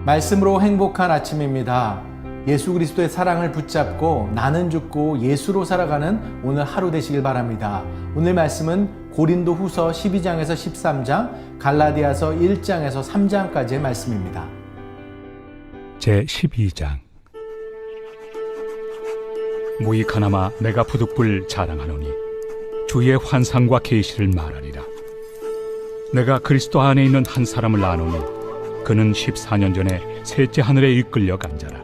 말씀으로 행복한 아침입니다. 예수 그리스도의 사랑을 붙잡고 나는 죽고 예수로 살아가는 오늘 하루 되시길 바랍니다. 오늘 말씀은 고린도 후서 12장에서 13장, 갈라디아서 1장에서 3장까지의 말씀입니다. 제12장. 무익하나마 내가 부득불 자랑하노니 주의 환상과 계시를 말하리라. 내가 그리스도 안에 있는 한 사람을 아노니 그는 14년 전에 셋째 하늘에 이끌려 간 자라.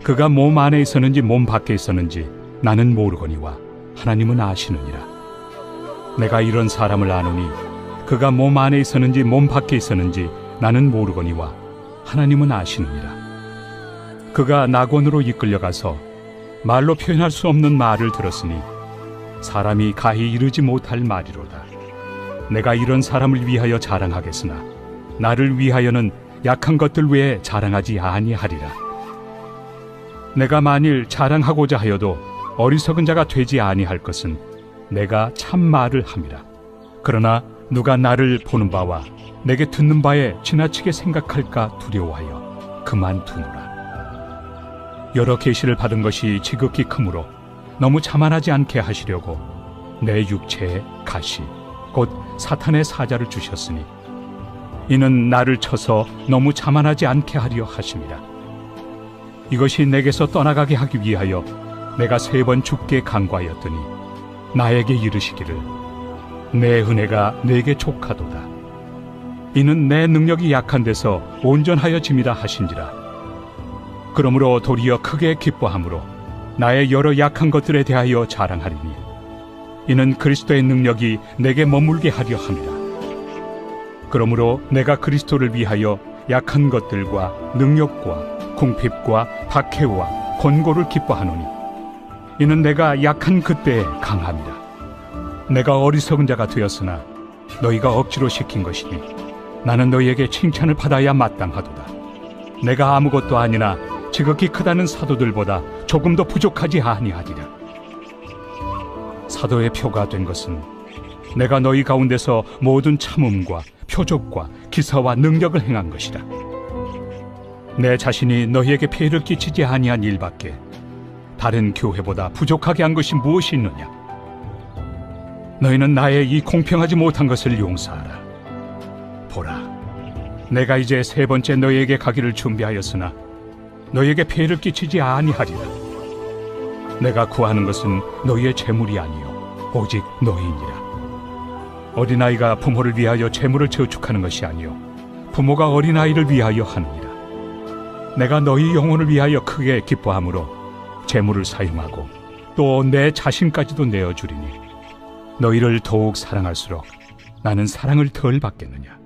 그가 몸 안에 있었는지 몸 밖에 있었는지 나는 모르거니와 하나님은 아시느니라. 내가 이런 사람을 아노니 그가 몸 안에 있었는지 몸 밖에 있었는지 나는 모르거니와 하나님은 아시느니라. 그가 낙원으로 이끌려가서 말로 표현할 수 없는 말을 들었으니 사람이 가히 이르지 못할 말이로다. 내가 이런 사람을 위하여 자랑하겠으나 나를 위하여는 약한 것들 외에 자랑하지 아니하리라. 내가 만일 자랑하고자 하여도 어리석은 자가 되지 아니할 것은 내가 참 말을 함이라. 그러나 누가 나를 보는 바와 내게 듣는 바에 지나치게 생각할까 두려워하여 그만두노라. 여러 계시를 받은 것이 지극히 크므로 너무 자만하지 않게 하시려고 내 육체에 가시 곧 사탄의 사자를 주셨으니 이는 나를 쳐서 너무 자만하지 않게 하려 하심이라. 이것이 내게서 떠나가게 하기 위하여 내가 3번 주께 간구하였더니 나에게 이르시기를 내 은혜가 내게 족하도다. 이는 내 능력이 약한 데서 온전하여짐이라 하신지라. 그러므로 도리어 크게 기뻐함으로 나의 여러 약한 것들에 대하여 자랑하리니 이는 그리스도의 능력이 내게 머물게 하려 함이라. 그러므로 내가 그리스도를 위하여 약한 것들과 능력과 궁핍과 박해와 권고를 기뻐하노니 이는 내가 약한 그때에 강함이라. 내가 어리석은 자가 되었으나 너희가 억지로 시킨 것이니 나는 너희에게 칭찬을 받아야 마땅하도다. 내가 아무것도 아니나 지극히 크다는 사도들보다 조금도 부족하지 아니하리라. 사도의 표가 된 것은 내가 너희 가운데서 모든 참음과 표적과 기사와 능력을 행한 것이라. 내 자신이 너희에게 폐해를 끼치지 아니한 일밖에 다른 교회보다 부족하게 한 것이 무엇이 있느냐. 너희는 나의 이 공평하지 못한 것을 용서하라. 보라, 내가 이제 3번째 너희에게 가기를 준비하였으나 너희에게 폐해를 끼치지 아니하리라. 내가 구하는 것은 너희의 재물이 아니요 오직 너희니라. 어린아이가 부모를 위하여 재물을 저축하는 것이 아니요 부모가 어린아이를 위하여 하느니라. 내가 너희 영혼을 위하여 크게 기뻐함으로 재물을 사용하고 또 내 자신까지도 내어주리니 너희를 더욱 사랑할수록 나는 사랑을 덜 받겠느냐.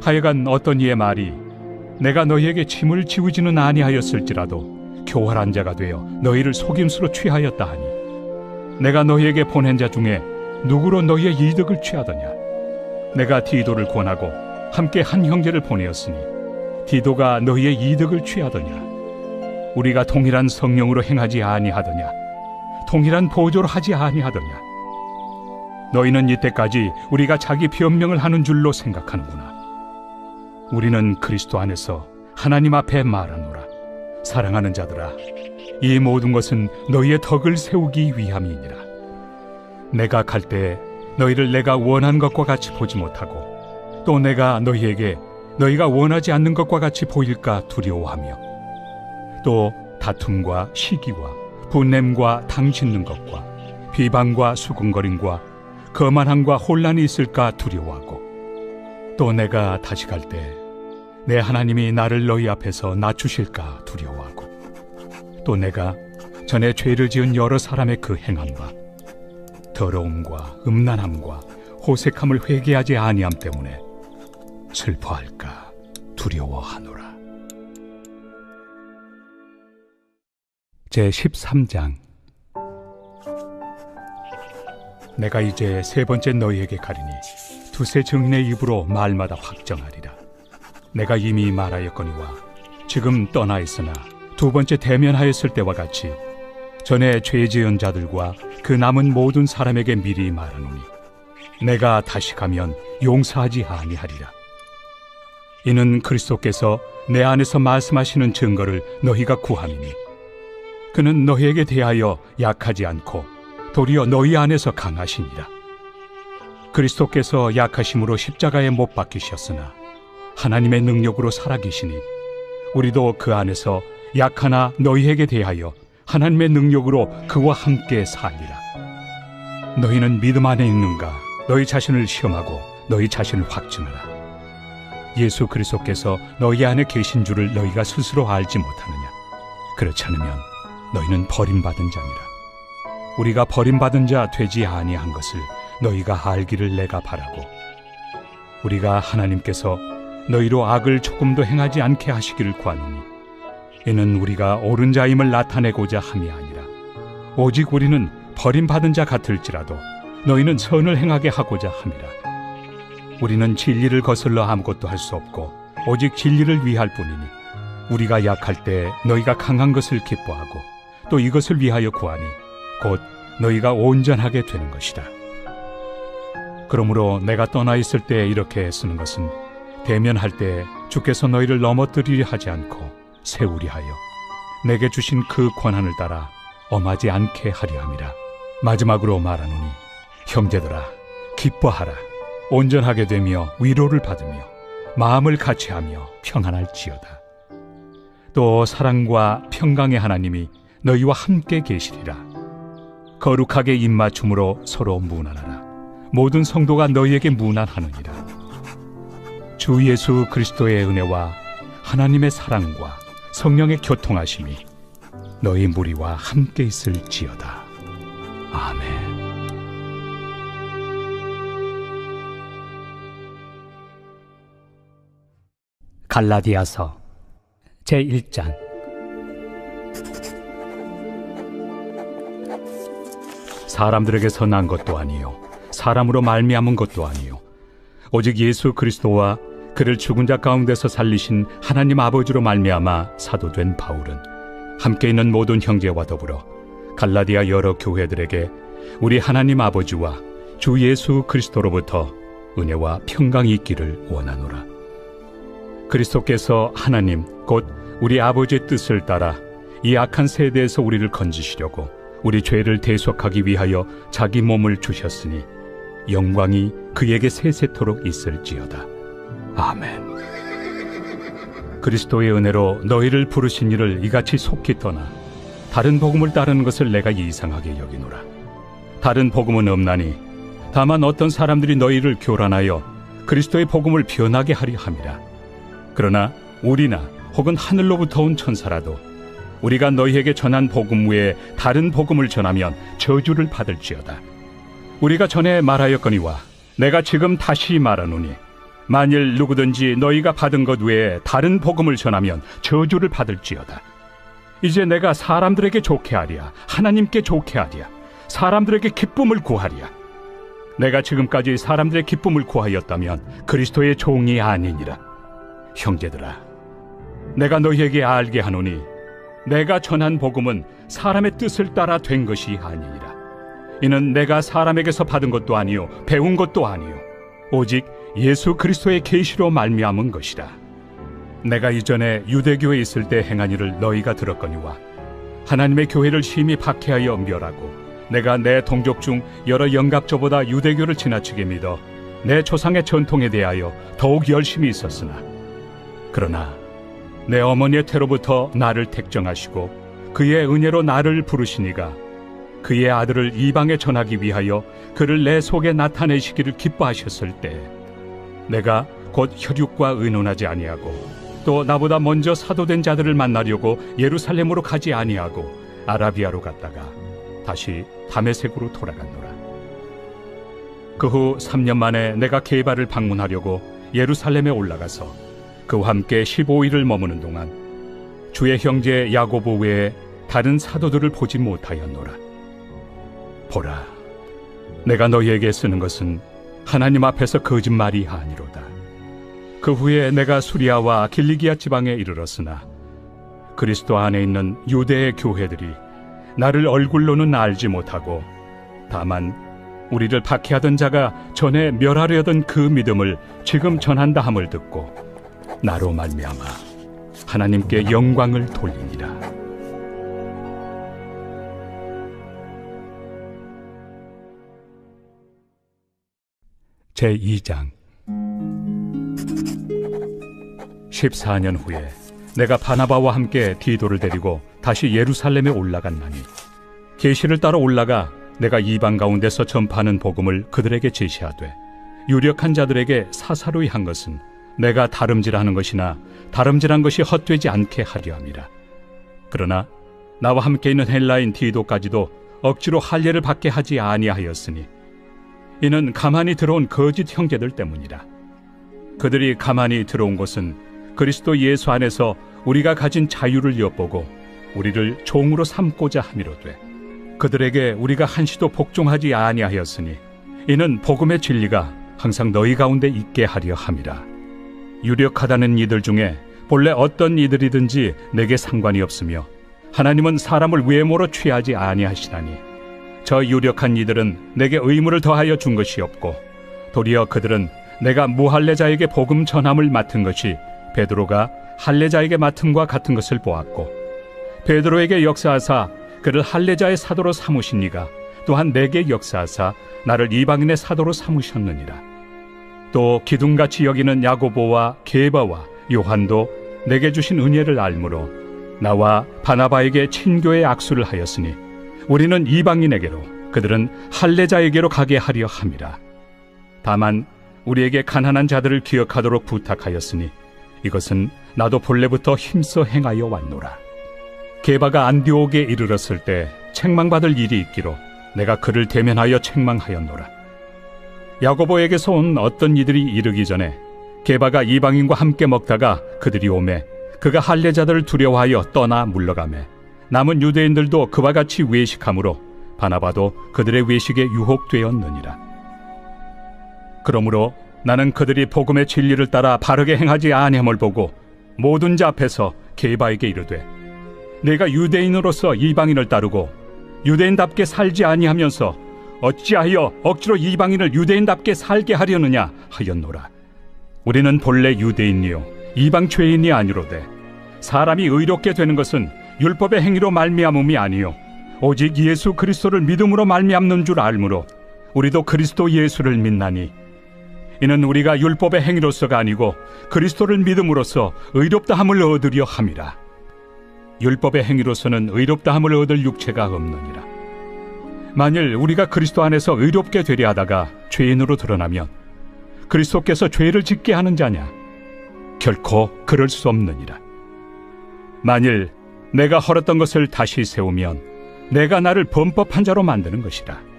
하여간 어떤 이의 말이 내가 너희에게 짐을 지우지는 아니하였을지라도 교활한 자가 되어 너희를 속임수로 취하였다 하니 내가 너희에게 보낸 자 중에 누구로 너희의 이득을 취하더냐. 내가 디도를 권하고 함께 한 형제를 보내었으니 디도가 너희의 이득을 취하더냐. 우리가 동일한 성령으로 행하지 아니하더냐. 동일한 보조로 하지 아니하더냐. 너희는 이때까지 우리가 자기 변명을 하는 줄로 생각하는구나. 우리는 그리스도 안에서 하나님 앞에 말하노라. 사랑하는 자들아, 이 모든 것은 너희의 덕을 세우기 위함이니라. 내가 갈 때에 너희를 내가 원한 것과 같이 보지 못하고 또 내가 너희에게 너희가 원하지 않는 것과 같이 보일까 두려워하며 또 다툼과 시기와 분냄과 당 짖는 것과 비방과 수군거림과 거만함과 혼란이 있을까 두려워하고 또 내가 다시 갈 때 내 하나님이 나를 너희 앞에서 낮추실까 두려워하고 또 내가 전에 죄를 지은 여러 사람의 그 행함과 더러움과 음란함과 호색함을 회개하지 아니함 때문에 슬퍼할까 두려워하노라. 제13장. 내가 이제 3번째 너희에게 가리니 두세 증인의 입으로 말마다 확정하리라. 내가 이미 말하였거니와 지금 떠나 있으나 2번째 대면하였을 때와 같이 전에 죄 지은 자들과 그 남은 모든 사람에게 미리 말하노니 내가 다시 가면 용서하지 아니하리라. 이는 그리스도께서 내 안에서 말씀하시는 증거를 너희가 구함이니 그는 너희에게 대하여 약하지 않고 도리어 너희 안에서 강하시니라. 그리스도께서 약하심으로 십자가에 못 박히셨으나 하나님의 능력으로 살아계시니 우리도 그 안에서 약하나 너희에게 대하여 하나님의 능력으로 그와 함께 살리라. 너희는 믿음 안에 있는가? 너희 자신을 시험하고 너희 자신을 확증하라. 예수 그리스도께서 너희 안에 계신 줄을 너희가 스스로 알지 못하느냐? 그렇지 않으면 너희는 버림받은 자니라. 우리가 버림받은 자 되지 아니한 것을 너희가 알기를 내가 바라고, 우리가 하나님께서 너희로 악을 조금도 행하지 않게 하시기를 구하노니 이는 우리가 옳은 자임을 나타내고자 함이 아니라 오직 우리는 버림받은 자 같을지라도 너희는 선을 행하게 하고자 함이라. 우리는 진리를 거슬러 아무것도 할 수 없고 오직 진리를 위할 뿐이니 우리가 약할 때 너희가 강한 것을 기뻐하고 또 이것을 위하여 구하니 곧 너희가 온전하게 되는 것이다. 그러므로 내가 떠나 있을 때 이렇게 쓰는 것은 대면할 때 주께서 너희를 넘어뜨리려 하지 않고 세우리 하여 내게 주신 그 권한을 따라 엄하지 않게 하려 함이라. 마지막으로 말하노니 형제들아, 기뻐하라. 온전하게 되며 위로를 받으며 마음을 같이하며 평안할지어다. 또 사랑과 평강의 하나님이 너희와 함께 계시리라. 거룩하게 입맞춤으로 서로 문안하라. 모든 성도가 너희에게 문안하느니라. 주 예수 그리스도의 은혜와 하나님의 사랑과 성령의 교통하심이 너희 무리와 함께 있을지어다. 아멘. 갈라디아서 제1장. 사람들에게서 난 것도 아니요 사람으로 말미암은 것도 아니요 오직 예수 그리스도와 그를 죽은 자 가운데서 살리신 하나님 아버지로 말미암아 사도된 바울은 함께 있는 모든 형제와 더불어 갈라디아 여러 교회들에게 우리 하나님 아버지와 주 예수 그리스도로부터 은혜와 평강이 있기를 원하노라. 그리스도께서 하나님 곧 우리 아버지의 뜻을 따라 이 악한 세대에서 우리를 건지시려고 우리 죄를 대속하기 위하여 자기 몸을 주셨으니 영광이 그에게 세세토록 있을지어다. 아멘. 그리스도의 은혜로 너희를 부르신 이를 이같이 속히 떠나 다른 복음을 따르는 것을 내가 이상하게 여기노라. 다른 복음은 없나니 다만 어떤 사람들이 너희를 교란하여 그리스도의 복음을 변하게 하려 함이라. 그러나 우리나 혹은 하늘로부터 온 천사라도 우리가 너희에게 전한 복음 외에 다른 복음을 전하면 저주를 받을지어다. 우리가 전에 말하였거니와 내가 지금 다시 말하노니 만일 누구든지 너희가 받은 것 외에 다른 복음을 전하면 저주를 받을지어다. 이제 내가 사람들에게 좋게 하랴, 하나님께 좋게 하랴, 사람들에게 기쁨을 구하랴. 내가 지금까지 사람들의 기쁨을 구하였다면 그리스도의 종이 아니니라. 형제들아, 내가 너희에게 알게 하노니 내가 전한 복음은 사람의 뜻을 따라 된 것이 아니니라. 이는 내가 사람에게서 받은 것도 아니요 배운 것도 아니요 오직 예수 그리스도의 계시로 말미암은 것이라. 내가 이전에 유대교에 있을 때 행한 일을 너희가 들었거니와 하나님의 교회를 심히 박해하여 멸하고 내가 내 동족 중 여러 영갑조보다 유대교를 지나치게 믿어 내 조상의 전통에 대하여 더욱 열심히 있었으나 그러나 내 어머니의 태로부터 나를 택정하시고 그의 은혜로 나를 부르시니가 그의 아들을 이방에 전하기 위하여 그를 내 속에 나타내시기를 기뻐하셨을 때 내가 곧 혈육과 의논하지 아니하고 또 나보다 먼저 사도된 자들을 만나려고 예루살렘으로 가지 아니하고 아라비아로 갔다가 다시 다메섹으로 돌아갔노라. 그 후 3년 만에 내가 게바를 방문하려고 예루살렘에 올라가서 그와 함께 15일을 머무는 동안 주의 형제 야고보 외에 다른 사도들을 보지 못하였노라. 보라, 내가 너희에게 쓰는 것은 하나님 앞에서 거짓말이 아니로다. 그 후에 내가 수리아와 길리기아 지방에 이르렀으나 그리스도 안에 있는 유대의 교회들이 나를 얼굴로는 알지 못하고 다만 우리를 박해하던 자가 전에 멸하려던 그 믿음을 지금 전한다 함을 듣고 나로 말미암아 하나님께 영광을 돌리니라. 제2장 14년 후에 내가 바나바와 함께 디도를 데리고 다시 예루살렘에 올라갔나니 계시를 따라 올라가 내가 이방 가운데서 전파하는 복음을 그들에게 제시하되 유력한 자들에게 사사로이 한 것은 내가 다름질하는 것이나 다름질한 것이 헛되지 않게 하려 함이라. 그러나 나와 함께 있는 헬라인 디도까지도 억지로 할례를 받게 하지 아니하였으니 이는 가만히 들어온 거짓 형제들 때문이라. 그들이 가만히 들어온 것은 그리스도 예수 안에서 우리가 가진 자유를 엿보고 우리를 종으로 삼고자 함이로되 그들에게 우리가 한시도 복종하지 아니하였으니 이는 복음의 진리가 항상 너희 가운데 있게 하려 함이라. 유력하다는 이들 중에 본래 어떤 이들이든지 내게 상관이 없으며 하나님은 사람을 외모로 취하지 아니하시나니 저 유력한 이들은 내게 의무를 더하여 준 것이 없고 도리어 그들은 내가 무할례자에게 복음 전함을 맡은 것이 베드로가 할례자에게 맡음과 같은 것을 보았고 베드로에게 역사하사 그를 할례자의 사도로 삼으신 이가 또한 내게 역사하사 나를 이방인의 사도로 삼으셨느니라. 또 기둥같이 여기는 야고보와 게바와 요한도 내게 주신 은혜를 알므로 나와 바나바에게 친교의 악수를 하였으니 우리는 이방인에게로 그들은 할례자에게로 가게 하려 함이라. 다만 우리에게 가난한 자들을 기억하도록 부탁하였으니 이것은 나도 본래부터 힘써 행하여 왔노라. 게바가 안디옥에 이르렀을 때 책망받을 일이 있기로 내가 그를 대면하여 책망하였노라. 야고보에게서 온 어떤 이들이 이르기 전에 게바가 이방인과 함께 먹다가 그들이 오매 그가 할례자들을 두려워하여 떠나 물러가매 남은 유대인들도 그와 같이 외식함으로 바나바도 그들의 외식에 유혹되었느니라. 그러므로 나는 그들이 복음의 진리를 따라 바르게 행하지 아니함을 보고 모든 자 앞에서 게바에게 이르되 내가 유대인으로서 이방인을 따르고 유대인답게 살지 아니하면서 어찌하여 억지로 이방인을 유대인답게 살게 하려느냐 하였노라. 우리는 본래 유대인이요 이방 죄인이 아니로되 사람이 의롭게 되는 것은 율법의 행위로 말미암음이 아니요 오직 예수 그리스도를 믿음으로 말미암는 줄 알므로 우리도 그리스도 예수를 믿나니 이는 우리가 율법의 행위로서가 아니고 그리스도를 믿음으로써 의롭다함을 얻으려 함이라. 율법의 행위로서는 의롭다함을 얻을 육체가 없느니라. 만일 우리가 그리스도 안에서 의롭게 되려 하다가 죄인으로 드러나면 그리스도께서 죄를 짓게 하는 자냐? 결코 그럴 수 없느니라. 만일 내가 헐었던 것을 다시 세우면 내가 나를 범법한 자로 만드는 것이라.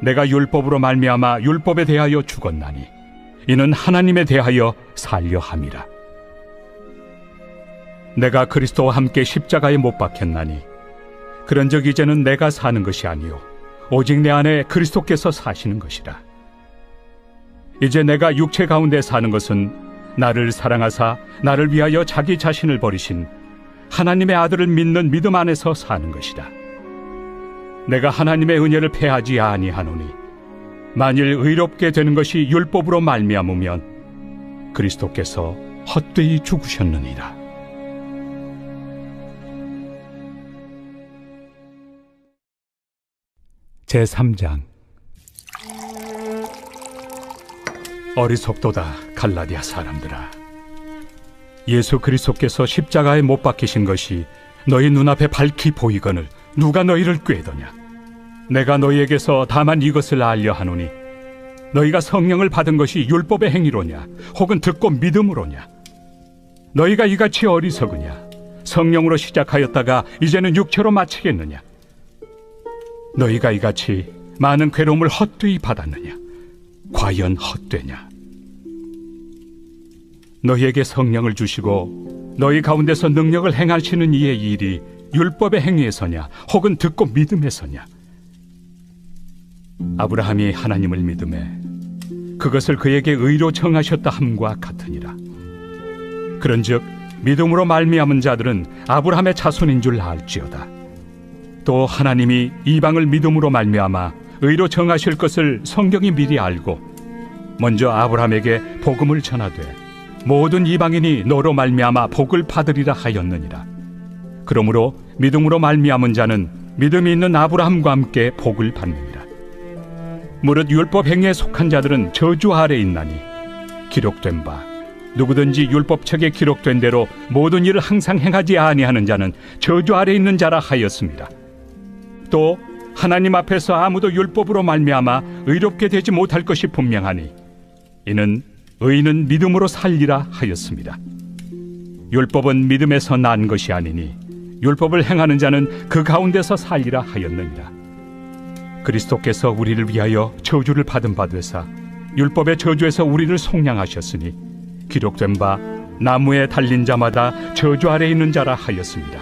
내가 율법으로 말미암아 율법에 대하여 죽었나니 이는 하나님에 대하여 살려 함이라. 내가 그리스도와 함께 십자가에 못 박혔나니 그런즉 이제는 내가 사는 것이 아니요 오직 내 안에 그리스도께서 사시는 것이라. 이제 내가 육체 가운데 사는 것은 나를 사랑하사 나를 위하여 자기 자신을 버리신 하나님의 아들을 믿는 믿음 안에서 사는 것이라. 내가 하나님의 은혜를 패하지 아니하노니 만일 의롭게 되는 것이 율법으로 말미암으면 그리스도께서 헛되이 죽으셨느니라. 제3장 어리석도다 갈라디아 사람들아. 예수 그리스도께서 십자가에 못 박히신 것이 너희 눈앞에 밝히 보이거늘 누가 너희를 꾀더냐. 내가 너희에게서 다만 이것을 알려 하노니 너희가 성령을 받은 것이 율법의 행위로냐 혹은 듣고 믿음으로냐. 너희가 이같이 어리석으냐. 성령으로 시작하였다가 이제는 육체로 마치겠느냐. 너희가 이같이 많은 괴로움을 헛되이 받았느냐. 과연 헛되냐. 너희에게 성령을 주시고 너희 가운데서 능력을 행하시는 이의 일이 율법의 행위에서냐 혹은 듣고 믿음에서냐. 아브라함이 하나님을 믿음에 그것을 그에게 의로 정하셨다 함과 같으니라. 그런즉 믿음으로 말미암은 자들은 아브라함의 자손인 줄 알지어다. 또 하나님이 이방을 믿음으로 말미암아 의로 정하실 것을 성경이 미리 알고 먼저 아브라함에게 복음을 전하되 모든 이방인이 너로 말미암아 복을 받으리라 하였느니라. 그러므로 믿음으로 말미암은 자는 믿음이 있는 아브라함과 함께 복을 받느니라. 무릇 율법 행위에 속한 자들은 저주 아래 있나니 기록된 바 누구든지 율법책에 기록된 대로 모든 일을 항상 행하지 아니하는 자는 저주 아래 있는 자라 하였습니다. 또 하나님 앞에서 아무도 율법으로 말미암아 의롭게 되지 못할 것이 분명하니 이는 의인은 믿음으로 살리라 하였습니다. 율법은 믿음에서 난 것이 아니니 율법을 행하는 자는 그 가운데서 살리라 하였느니라. 그리스도께서 우리를 위하여 저주를 받은 바 되사 율법의 저주에서 우리를 속량하셨으니 기록된 바 나무에 달린 자마다 저주 아래 있는 자라 하였습니다.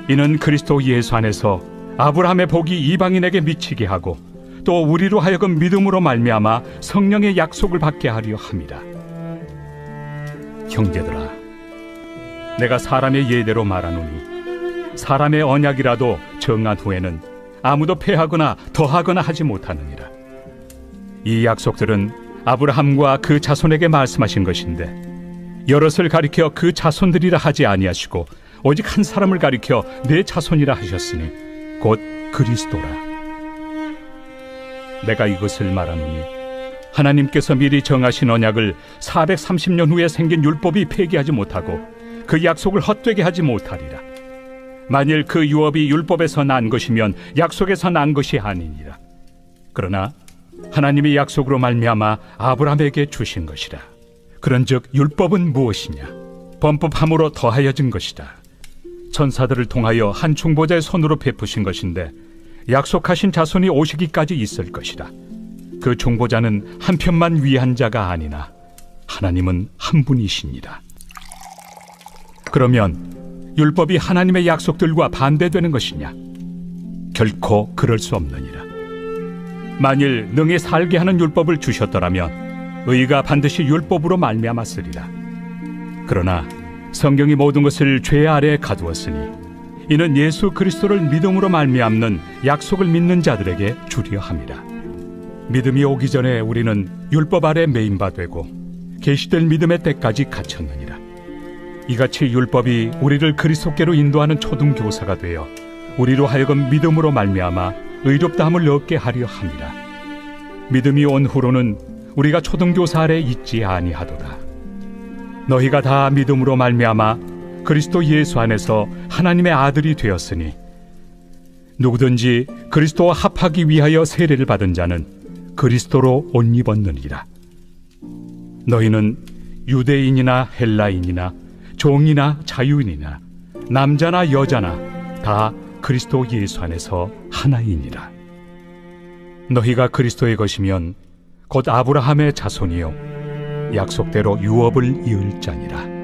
이는 그리스도 예수 안에서 아브라함의 복이 이방인에게 미치게 하고 또 우리로 하여금 믿음으로 말미암아 성령의 약속을 받게 하려 함이라. 형제들아, 내가 사람의 예대로 말하노니 사람의 언약이라도 정한 후에는 아무도 폐하거나 더하거나 하지 못하느니라. 이 약속들은 아브라함과 그 자손에게 말씀하신 것인데 여럿을 가리켜 그 자손들이라 하지 아니하시고 오직 한 사람을 가리켜 내 자손이라 하셨으니 곧 그리스도라. 내가 이것을 말하노니 하나님께서 미리 정하신 언약을 430년 후에 생긴 율법이 폐기하지 못하고 그 약속을 헛되게 하지 못하리라. 만일 그 유업이 율법에서 난 것이면 약속에서 난 것이 아니니라. 그러나 하나님이 약속으로 말미암아 아브라함에게 주신 것이라. 그런즉 율법은 무엇이냐? 범법함으로 더하여진 것이다. 천사들을 통하여 한 중보자의 손으로 베푸신 것인데 약속하신 자손이 오시기까지 있을 것이라. 그 중보자는 한 편만 위한 자가 아니나 하나님은 한 분이시니라. 그러면 율법이 하나님의 약속들과 반대되는 것이냐? 결코 그럴 수 없느니라. 만일 능히 살게 하는 율법을 주셨더라면 의가 반드시 율법으로 말미암았으리라. 그러나 성경이 모든 것을 죄 아래에 가두었으니 이는 예수 그리스도를 믿음으로 말미암는 약속을 믿는 자들에게 주려 함이라. 믿음이 오기 전에 우리는 율법 아래 매인 바 되고 계시될 믿음의 때까지 갇혔느니라. 이같이 율법이 우리를 그리스도께로 인도하는 초등교사가 되어 우리로 하여금 믿음으로 말미암아 의롭다함을 얻게 하려 함이라. 믿음이 온 후로는 우리가 초등교사 아래 있지 아니하도다. 너희가 다 믿음으로 말미암아 그리스도 예수 안에서 하나님의 아들이 되었으니 누구든지 그리스도와 합하기 위하여 세례를 받은 자는 그리스도로 옷 입었느니라. 너희는 유대인이나 헬라인이나 종이나 자유인이나 남자나 여자나 다 그리스도 예수 안에서 하나이니라. 너희가 그리스도의 것이면 곧 아브라함의 자손이요 약속대로 유업을 이을 자니라.